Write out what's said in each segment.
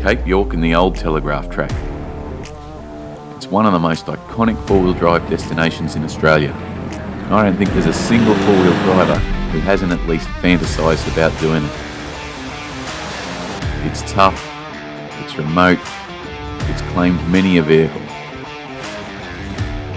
Cape York and the Old Telegraph Track. It's one of the most iconic four-wheel drive destinations in Australia. I don't think there's a single four-wheel driver who hasn't at least fantasised about doing it. It's tough, it's remote, it's claimed many a vehicle.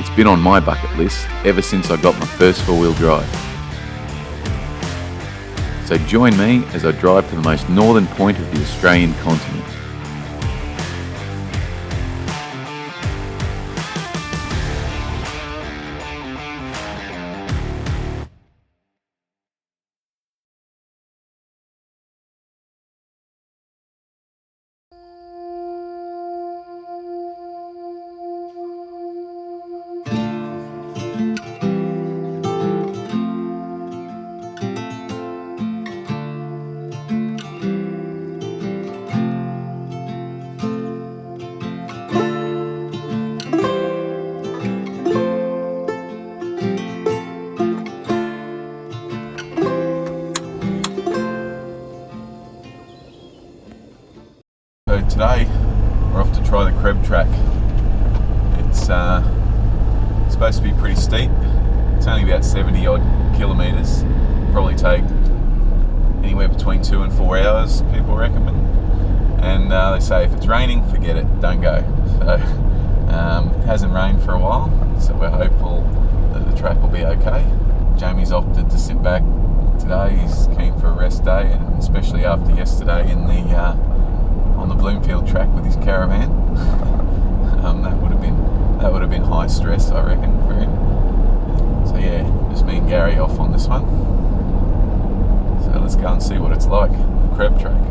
It's been on my bucket list ever since I got my first four-wheel drive. So join me as I drive to the most northern point of the Australian continent. So today we're off to try the CREB track. It's supposed to be pretty steep. It's only about 70 odd kilometres. Probably take anywhere between 2 and 4 hours, people recommend. And they say if it's raining, forget it, don't go. So it hasn't rained for a while, so we're hopeful that the track will be okay. Jamie's opted to sit back today. He's keen for a rest day, and especially after yesterday in the on the Bloomfield track with his caravan. that would have been high stress, I reckon, for him. So yeah, just me and Gary off on this one. So let's go and see what it's like, the CREB track.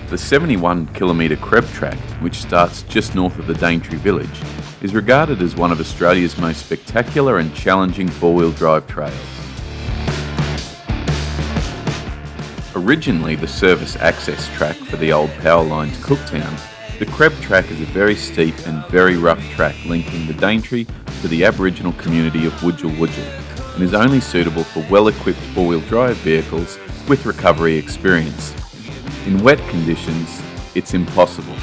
The 71 kilometre CREB track, which starts just north of the Daintree village, is regarded as one of Australia's most spectacular and challenging four-wheel drive trails. Originally the service access track for the old power line to Cooktown, the CREB track is a very steep and very rough track linking the Daintree to the Aboriginal community of Wudjil Wudjil, and is only suitable for well-equipped four-wheel drive vehicles with recovery experience. In wet conditions, it's impossible.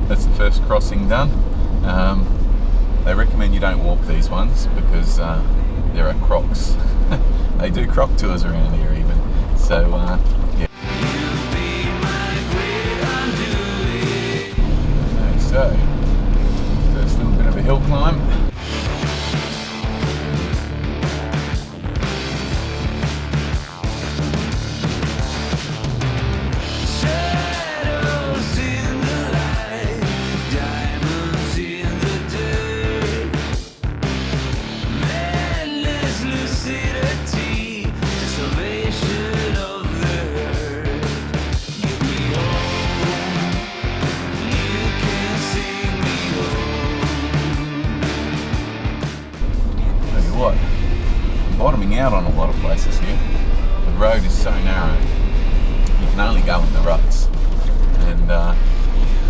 That's the first crossing done. They recommend you don't walk these ones because there are crocs. They do croc tours around here even. So yeah. So first little bit of a hill climb. What? I'm bottoming out on a lot of places here. The road is so narrow, you can only go in the ruts. And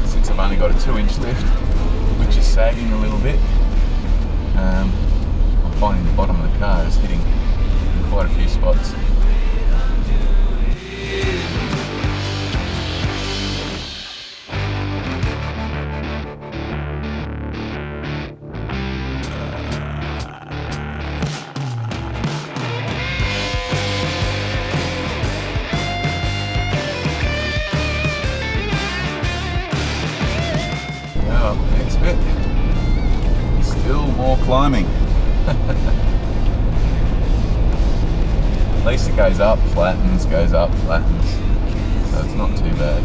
since I've only got a 2-inch lift, which is sagging a little bit, I'm finding the bottom of the car is hitting in quite a few spots. Next bit, still more climbing. At least it goes up, flattens, goes up, flattens. So it's not too bad.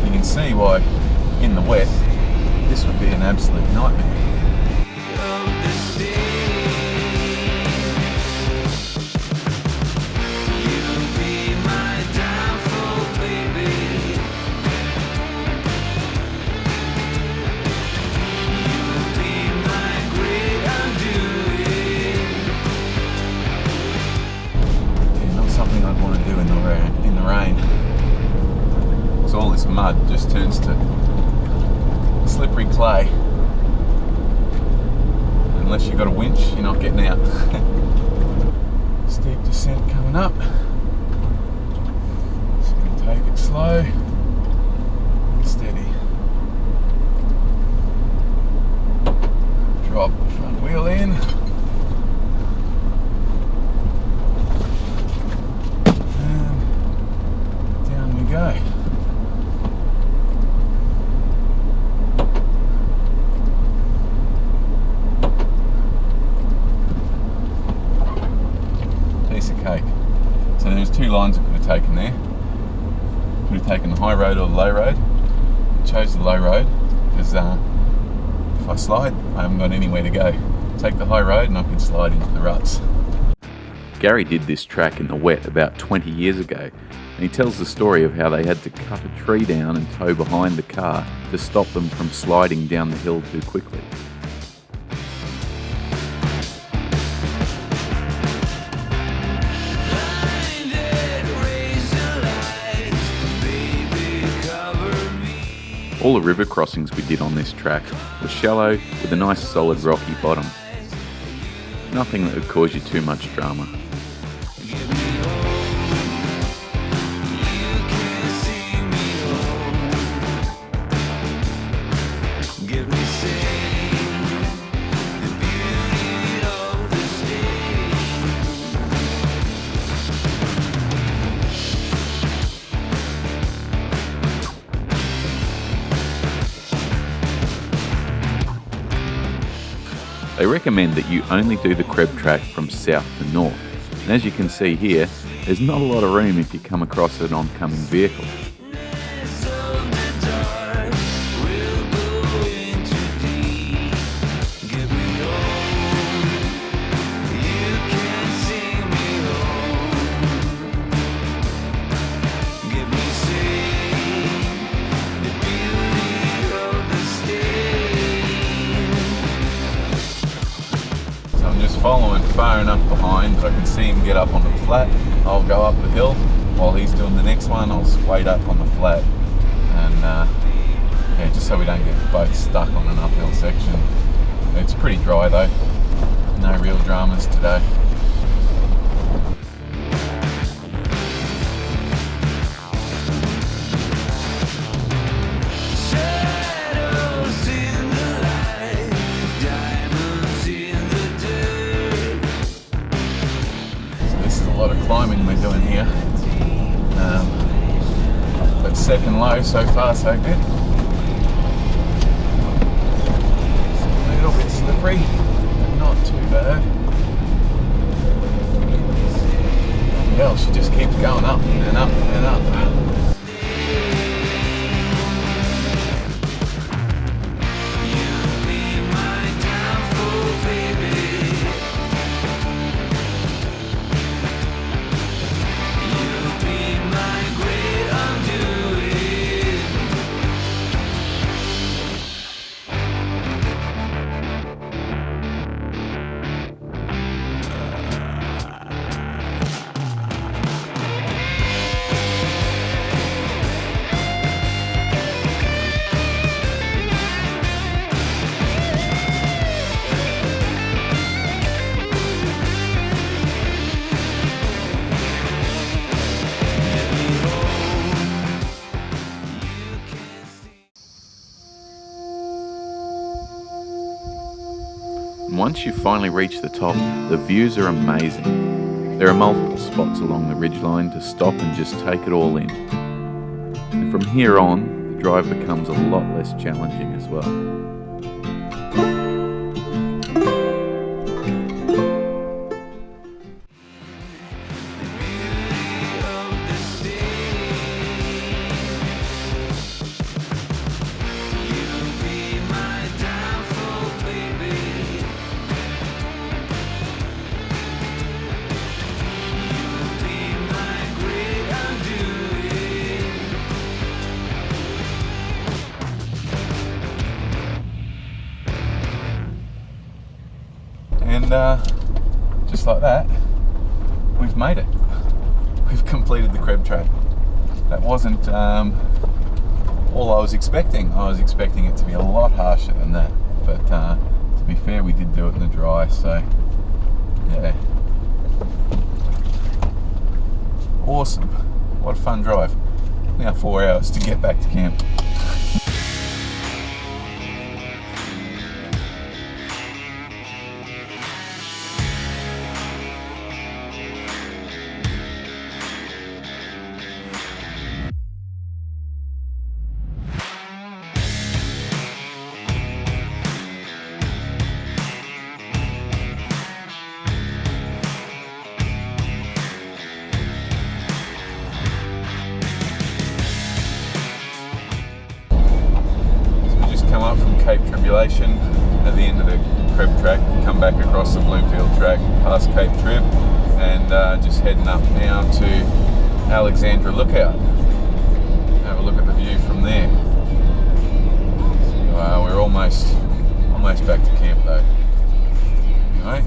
You can see why in the wet this would be an absolute nightmare. I'd want to do in the rain. So all this mud just turns to slippery clay. Unless you've got a winch, you're not getting out. Steep descent coming up. Just going to take it slow and steady. Drop the front wheel in. Go. Piece of cake. So there's two lines I could have taken there. Could have taken the high road or the low road. I chose the low road because if I slide, I haven't got anywhere to go. Take the high road and I can slide into the ruts. Gary did this track in the wet about 20 years ago. And he tells the story of how they had to cut a tree down and tow behind the car to stop them from sliding down the hill too quickly. All the river crossings we did on this track were shallow with a nice solid rocky bottom. Nothing that would cause you too much drama. They recommend that you only do the CREB track from south to north, and as you can see here, there's not a lot of room if you come across an oncoming vehicle. Following far enough behind that I can see him get up onto the flat. I'll go up the hill while he's doing the next one. I'll wait up on the flat, and yeah, just so we don't get both stuck on an uphill section. It's pretty dry though, no real dramas today. A lot of climbing we're doing here, but second low, so far so good. A little bit slippery, but not too bad. Well, she just keeps going up and up and up. Once you finally reach the top, the views are amazing. There are multiple spots along the ridgeline to stop and just take it all in. And from here on, the drive becomes a lot less challenging as well. just like that, we've made it. We've completed the CREB track. That wasn't all I was expecting. I was expecting it to be a lot harsher than that, but to be fair, we did do it in the dry, so yeah. Awesome. What a fun drive. Now 4 hours to get back to camp. Come up from Cape Tribulation at the end of the CREB track, come back across the Bloomfield track past Cape Trib, and just heading up now to Alexandra Lookout. Have a look at the view from there. So, we're almost back to camp though. Anyway,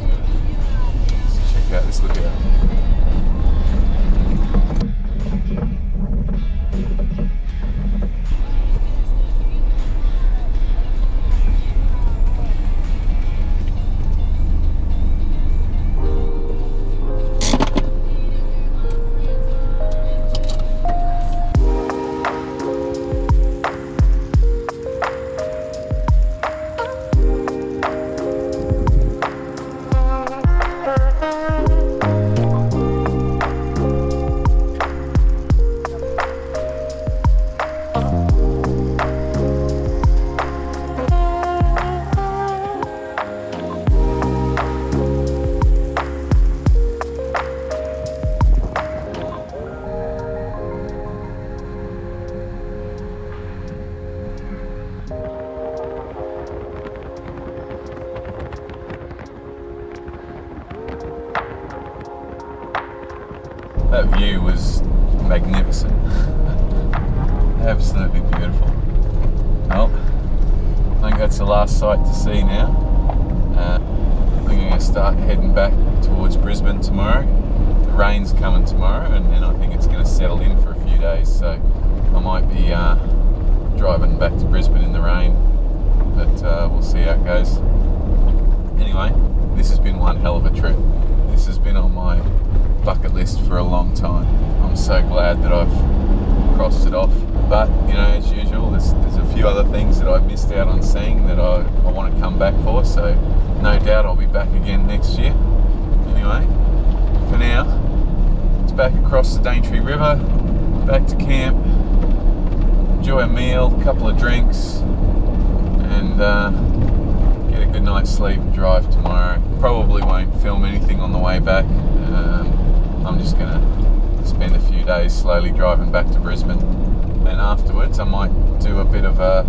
let's check out this lookout. That view was magnificent. Absolutely beautiful. Well, I think that's the last sight to see now. We're going to start heading back towards Brisbane tomorrow. The rain's coming tomorrow, and then I think it's going to settle in for a few days, so I might be driving back to Brisbane in the rain, but we'll see how it goes. Anyway, this has been one hell of a trip. This has been on my bucket list for a long time. I'm so glad that I've crossed it off, but you know, as usual, there's a few other things that I missed out on seeing that I want to come back for, so no doubt I'll be back again next year. Anyway, for now, it's back across the Daintree River, back to camp, enjoy a meal, a couple of drinks, and get a good night's sleep and drive tomorrow. Probably won't film anything on the way back. I'm just going to spend a few days slowly driving back to Brisbane, and afterwards I might do a bit of a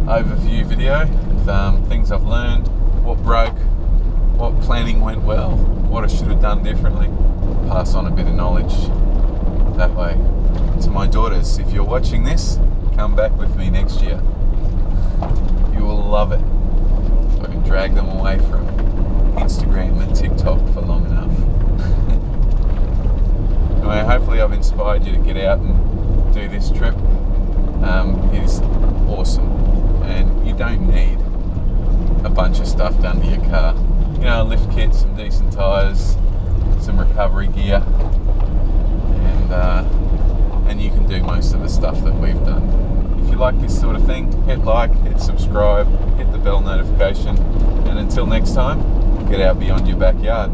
overview video with things I've learned, what broke, what planning went well, what I should have done differently. Pass on a bit of knowledge that way to my daughters. If you're watching this, come back with me next year. You will love it. I can drag them away from Instagram and TikTok for long enough. Anyway, hopefully I've inspired you to get out and do this trip. It is awesome, and you don't need a bunch of stuff done to your car. You know, a lift kit, some decent tyres, some recovery gear, and you can do most of the stuff that we've done. If you like this sort of thing, hit like, hit subscribe, hit the bell notification, and until next time, get out beyond your backyard.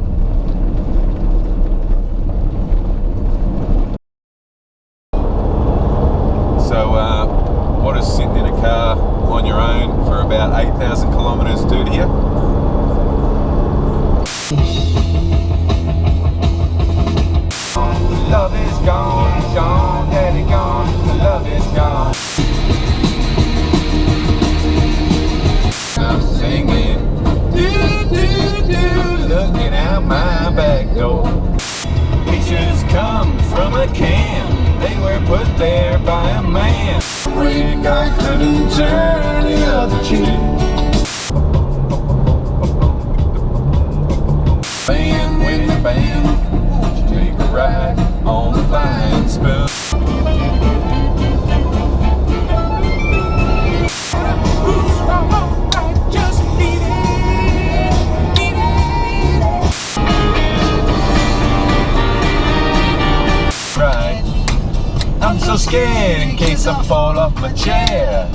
So what does sitting in a car on your own for about 8,000 kilometres do to you? Love is gone, gone, daddy gone, love is gone. I'm singing, do, do, do, looking out my back door. Pictures come from a can, they were put there by a man. Rick, I couldn't turn the other cheek. scared in case I fall off my chair.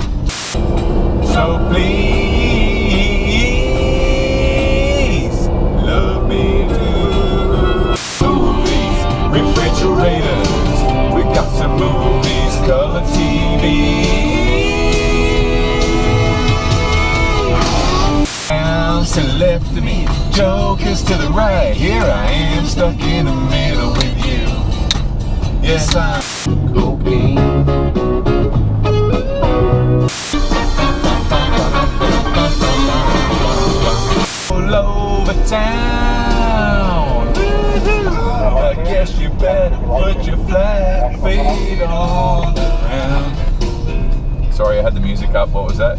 So please, love me too. Movies, refrigerators, we got some movies, color TV. To the left of me, jokers to the right. Here I am, stuck in the middle with you. Yes, I'm cocaine. All over town. I guess you better put your flat feet on the ground. Sorry, I had the music up. What was that?